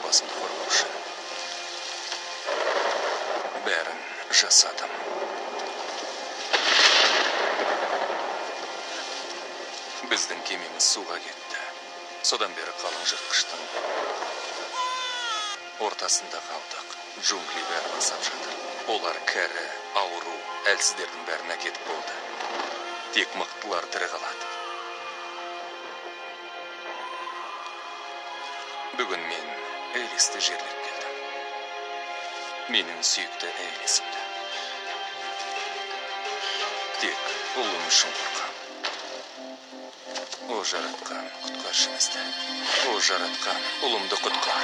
отбасымды қорғау үшін бәрін жасадым. Біздің кемеміз суға кетті. Содан бері қалың жыртқыштың ортасында қалдық. Джунгли бәрін асап жатыр. Олар кәрі, ауру, әлсіздердің бәрін әкетіп болды. Тек мықтылар тірі қалады. Бүгін мен Элисті жерлеп келдім. Менің сүйікті Элисімді. Тек ұлым үшін қорқам. О жаратқан, құтқаршы бізді. О жаратқан, ұлымды құтқар.